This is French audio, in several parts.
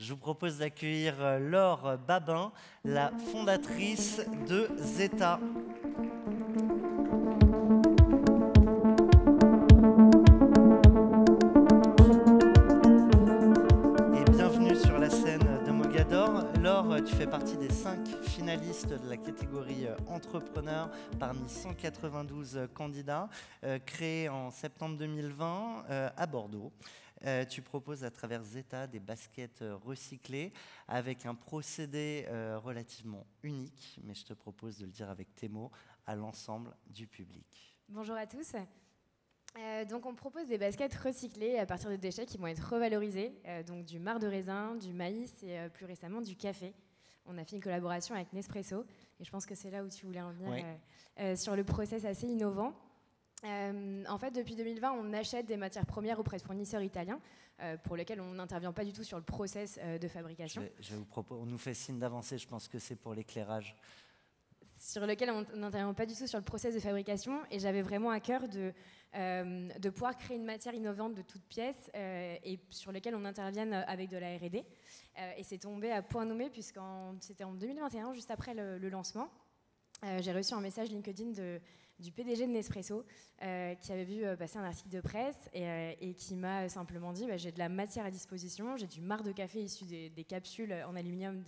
Je vous propose d'accueillir Laure Babin, la fondatrice de Zeta. Et bienvenue sur la scène de Mogador. Laure, tu fais partie des 5 finalistes de la catégorie entrepreneur parmi 192 candidats, créés en septembre 2020 à Bordeaux. Tu proposes à travers Zeta des baskets recyclées avec un procédé relativement unique, mais je te propose de le dire avec tes mots, à l'ensemble du public. Bonjour à tous. Donc on propose des baskets recyclées à partir de déchets qui vont être revalorisés, donc du marc de raisin, du maïs et plus récemment du café. On a fait une collaboration avec Nespresso et je pense que c'est là où tu voulais en venir, oui. Sur le process assez innovant. En fait, depuis 2020, on achète des matières premières auprès de fournisseurs italiens pour lesquels on n'intervient pas du tout sur le process de fabrication. Je vous propose, on nous fait signe d'avancer, je pense que c'est pour l'éclairage. Sur lequel on n'intervient pas du tout sur le process de fabrication et j'avais vraiment à cœur de pouvoir créer une matière innovante de toutes pièces et sur lequel on intervienne avec de la R&D. Et c'est tombé à point nommé puisque c'était en 2021, juste après le lancement. J'ai reçu un message LinkedIn du PDG de Nespresso qui avait vu passer un article de presse et qui m'a simplement dit j'ai de la matière à disposition, j'ai du marc de café issu des capsules en aluminium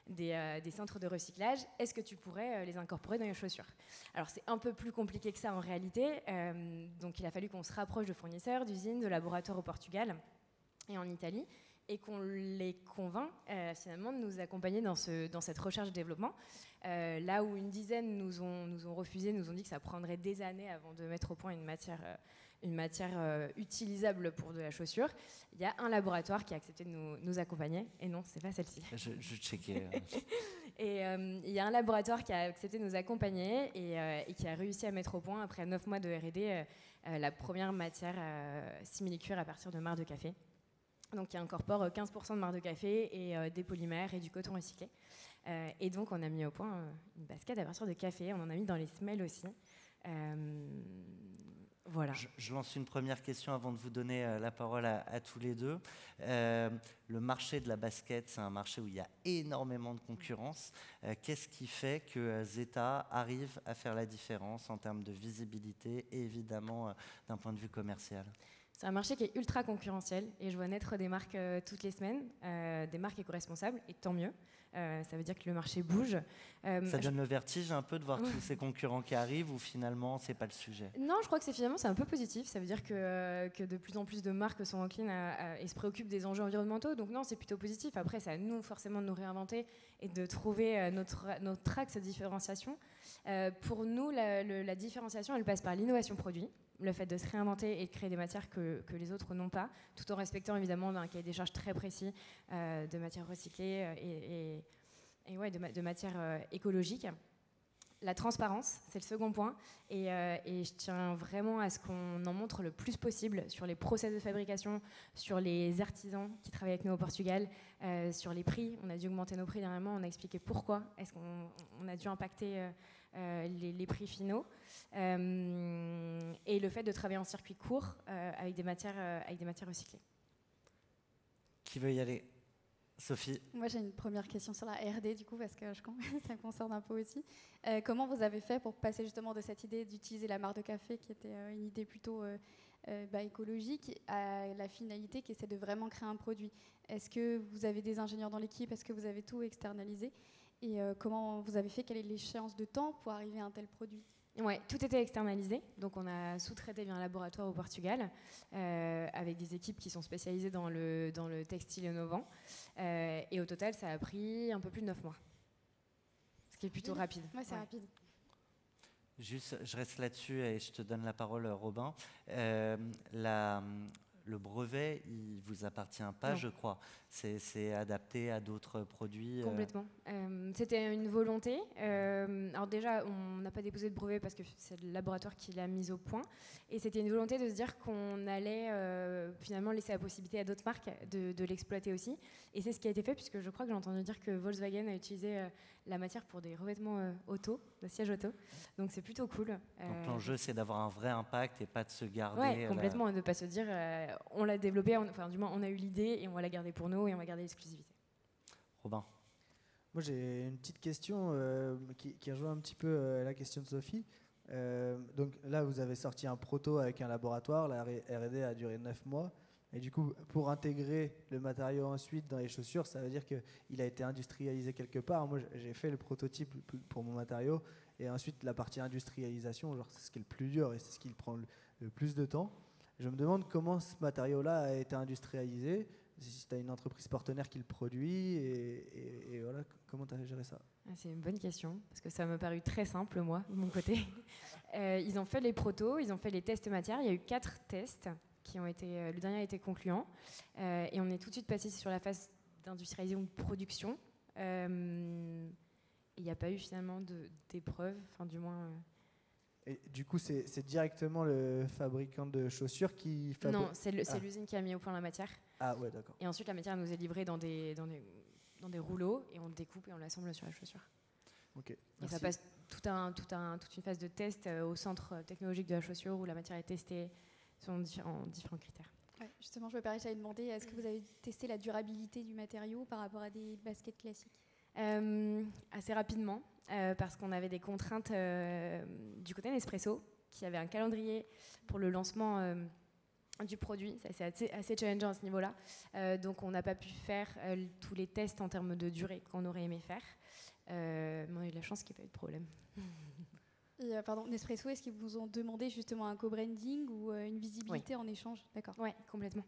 des centres de recyclage, est-ce que tu pourrais les incorporer dans les chaussures? Alors c'est un peu plus compliqué que ça en réalité, donc il a fallu qu'on se rapproche de fournisseurs, d'usines, de laboratoires au Portugal et en Italie, et qu'on les convainc finalement de nous accompagner dans cette recherche et développement. Là où une dizaine nous ont refusé, nous ont dit que ça prendrait des années avant de mettre au point une matière utilisable pour de la chaussure. Il y a un laboratoire qui a accepté de nous accompagner, et non, c'est pas celle-ci. Je checkais. Et il y a un laboratoire qui a accepté de nous accompagner et qui a réussi à mettre au point, après 9 mois de R&D, la première matière simili-cuir à partir de marc de café. Donc qui incorpore 15% de marc de café et des polymères et du coton recyclé. Et donc on a mis au point une basket à partir de café, on en a mis dans les semelles aussi. Voilà. Je lance une première question avant de vous donner la parole à tous les deux. Le marché de la basket, c'est un marché où il y a énormément de concurrence. Qu'est-ce qui fait que Zeta arrive à faire la différence en termes de visibilité et évidemment d'un point de vue commercial ? C'est un marché qui est ultra concurrentiel et je vois naître des marques toutes les semaines, des marques éco-responsables, et tant mieux. Ça veut dire que le marché bouge. Ça donne le vertige un peu de voir tous ces concurrents qui arrivent ou finalement c'est pas le sujet? Non, je crois que c'est un peu positif. Ça veut dire que de plus en plus de marques sont enclines et se préoccupent des enjeux environnementaux. Donc non, c'est plutôt positif. Après, c'est à nous forcément de nous réinventer et de trouver notre axe de différenciation. Pour nous, la différenciation, elle passe par l'innovation produit. Le fait de se réinventer et de créer des matières que les autres n'ont pas, tout en respectant évidemment un cahier des charges très précis de matières recyclées et de matières écologiques. La transparence, c'est le second point, et je tiens vraiment à ce qu'on en montre le plus possible sur les process de fabrication, sur les artisans qui travaillent avec nous au Portugal, sur les prix. On a dû augmenter nos prix dernièrement, on a expliqué pourquoi est-ce qu'on a dû impacter les prix finaux, et le fait de travailler en circuit court avec des matières recyclées. Qui veut y aller? Sophie. Moi, j'ai une première question sur la R&D, du coup, parce que ça me concerne un peu aussi. Comment vous avez fait pour passer justement de cette idée d'utiliser la marc de café, qui était une idée plutôt écologique, à la finalité qui est de vraiment créer un produit? Est-ce que vous avez des ingénieurs dans l'équipe? Est-ce que vous avez tout externalisé? Et comment vous avez fait? Quelle est l'échéance de temps pour arriver à un tel produit? Ouais, tout était externalisé, donc on a sous-traité via un laboratoire au Portugal avec des équipes qui sont spécialisées dans le textile innovant, et au total ça a pris un peu plus de 9 mois, ce qui est plutôt rapide. Ouais, c'est rapide. Juste, je reste là-dessus et je te donne la parole, Robin. Le brevet, il vous appartient pas, non. Je crois. C'est adapté à d'autres produits. Complètement. C'était une volonté. Alors déjà, on n'a pas déposé de brevet parce que c'est le laboratoire qui l'a mis au point. Et c'était une volonté de se dire qu'on allait finalement laisser la possibilité à d'autres marques de l'exploiter aussi. Et c'est ce qui a été fait, puisque je crois que j'ai entendu dire que Volkswagen a utilisé la matière pour des revêtements auto, de sièges auto. Donc c'est plutôt cool. Donc l'enjeu, c'est d'avoir un vrai impact et pas de se garder... Oui, complètement, et de ne pas se dire on l'a développée, enfin du moins on a eu l'idée et on va la garder pour nous et on va garder l'exclusivité. Robin. Moi, j'ai une petite question qui rejoint un petit peu la question de Sophie. Donc là, vous avez sorti un proto avec un laboratoire. La R&D a duré 9 mois. Et du coup, pour intégrer le matériau ensuite dans les chaussures, ça veut dire qu'il a été industrialisé quelque part. Moi, j'ai fait le prototype pour mon matériau. Et ensuite, la partie industrialisation, genre, c'est ce qui est le plus dur et c'est ce qui prend le plus de temps. Je me demande comment ce matériau-là a été industrialisé. Si tu as une entreprise partenaire qui le produit, et voilà, comment tu as géré ça? C'est une bonne question, parce que ça m'a paru très simple, moi, de mon côté. Ils ont fait les protos, ils ont fait les tests matières. Il y a eu 4 tests qui ont été. Le dernier a été concluant. Et on est tout de suite passé sur la phase d'industrialisation de production. Il n'y a pas eu finalement d'épreuves, enfin du moins. Et du coup, c'est directement le fabricant de chaussures qui fabrique? Non, c'est l'usine qui a mis au point la matière. Ah ouais, d'accord. Et ensuite, la matière nous est livrée dans des rouleaux et on le découpe et on l'assemble sur la chaussure. Ok. Et Merci. ça passe toute une phase de test au centre technologique de la chaussure où la matière est testée selon différents critères. Ouais, justement, je me permets de demander, est-ce que vous avez testé la durabilité du matériau par rapport à des baskets classiques? Assez rapidement, parce qu'on avait des contraintes du côté Nespresso, qui avait un calendrier pour le lancement du produit. Ça, c'est assez challengeant à ce niveau-là. Donc on n'a pas pu faire tous les tests en termes de durée qu'on aurait aimé faire. Mais on a eu de la chance qu'il n'y ait pas eu de problème. Et, pardon, Nespresso, est-ce qu'ils vous ont demandé justement un co-branding ou une visibilité en échange? D'accord. Oui, complètement.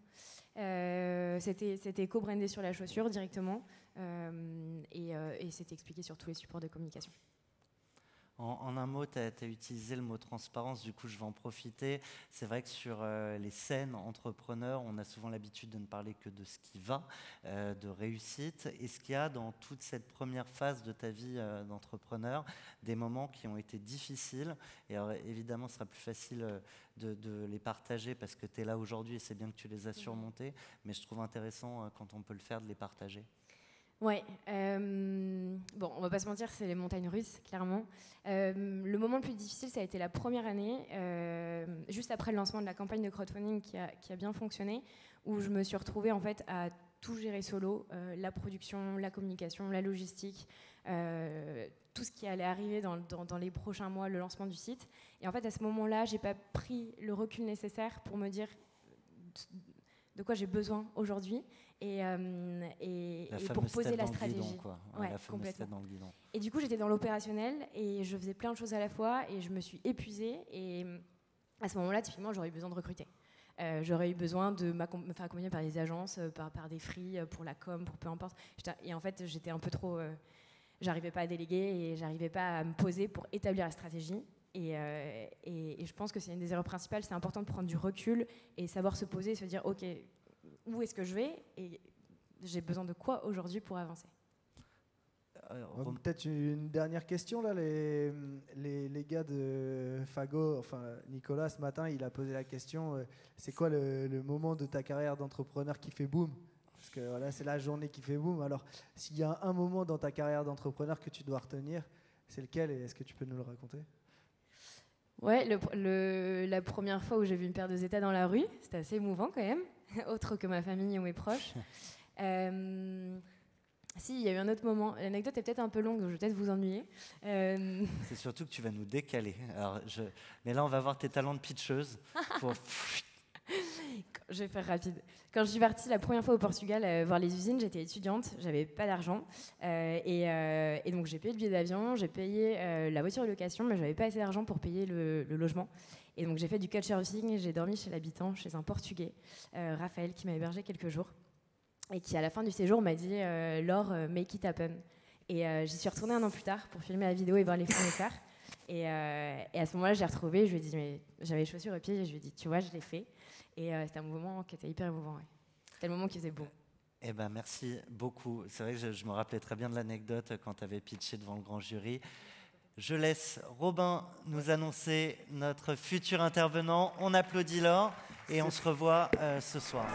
C'était co-brandé sur la chaussure directement et c'était expliqué sur tous les supports de communication. En un mot, tu as utilisé le mot transparence, du coup je vais en profiter. C'est vrai que sur les scènes entrepreneurs, on a souvent l'habitude de ne parler que de ce qui va, de réussite. Est-ce qu'il y a dans toute cette première phase de ta vie d'entrepreneur des moments qui ont été difficiles? Et alors, évidemment, ce sera plus facile de les partager parce que tu es là aujourd'hui et c'est bien que tu les as surmontés, mais je trouve intéressant quand on peut le faire de les partager. Ouais, bon, on va pas se mentir, c'est les montagnes russes, clairement. Le moment le plus difficile, ça a été la première année, juste après le lancement de la campagne de crowdfunding qui a bien fonctionné, où je me suis retrouvée en fait à tout gérer solo, la production, la communication, la logistique, tout ce qui allait arriver dans les prochains mois, le lancement du site. Et en fait, à ce moment-là, j'ai pas pris le recul nécessaire pour me dire de quoi j'ai besoin aujourd'hui et pour poser la stratégie. Guidon, quoi. Ouais, la fameuse tête dans le guidon. Et du coup, j'étais dans l'opérationnel et je faisais plein de choses à la fois et je me suis épuisée. Et à ce moment-là, typiquement, j'aurais eu besoin de recruter. J'aurais eu besoin de me faire accompagner par des agences, par des free, pour la com, pour peu importe. Et en fait, j'étais un peu trop... j'arrivais pas à déléguer et j'arrivais pas à me poser pour établir la stratégie. Et je pense que c'est une des erreurs principales. C'est important de prendre du recul et savoir se poser et se dire, OK, où est-ce que je vais et j'ai besoin de quoi aujourd'hui pour avancer. Peut-être une dernière question là, les gars de Fago, enfin Nicolas ce matin il a posé la question, c'est quoi le moment de ta carrière d'entrepreneur qui fait boom? Parce que voilà, c'est la journée qui fait boom. Alors s'il y a un moment dans ta carrière d'entrepreneur que tu dois retenir, c'est lequel et est-ce que tu peux nous le raconter? Ouais, la première fois où j'ai vu une paire de Zeta dans la rue, c'était assez émouvant quand même, autre que ma famille ou mes proches. Si, il y a eu un autre moment. L'anecdote est peut-être un peu longue, donc je vais peut-être vous ennuyer. C'est surtout que tu vas nous décaler. Alors, mais là, on va voir tes talents de pitcheuse. Je vais faire rapide. Quand je suis partie la première fois au Portugal voir les usines, j'étais étudiante, j'avais pas d'argent. Et donc j'ai payé le billet d'avion, j'ai payé la voiture de location, mais j'avais pas assez d'argent pour payer le logement. Et donc j'ai fait du couchsurfing et j'ai dormi chez l'habitant, chez un Portugais, Raphaël, qui m'a hébergé quelques jours. Et qui, à la fin du séjour, m'a dit « Laure, make it happen ». Et j'y suis retournée un an plus tard pour filmer la vidéo et voir les fournisseurs. Et à ce moment-là, je l'ai retrouvé, je lui ai dit, mais j'avais les chaussures aux pieds, et je lui ai dit, tu vois, je l'ai fait. Et c'était un moment qui était hyper émouvant. Ouais. C'était le moment qui faisait beau. Eh ben, merci beaucoup. C'est vrai que je me rappelais très bien de l'anecdote quand tu avais pitché devant le grand jury. Je laisse Robin nous annoncer notre futur intervenant. On applaudit Laure et on se revoit ce soir.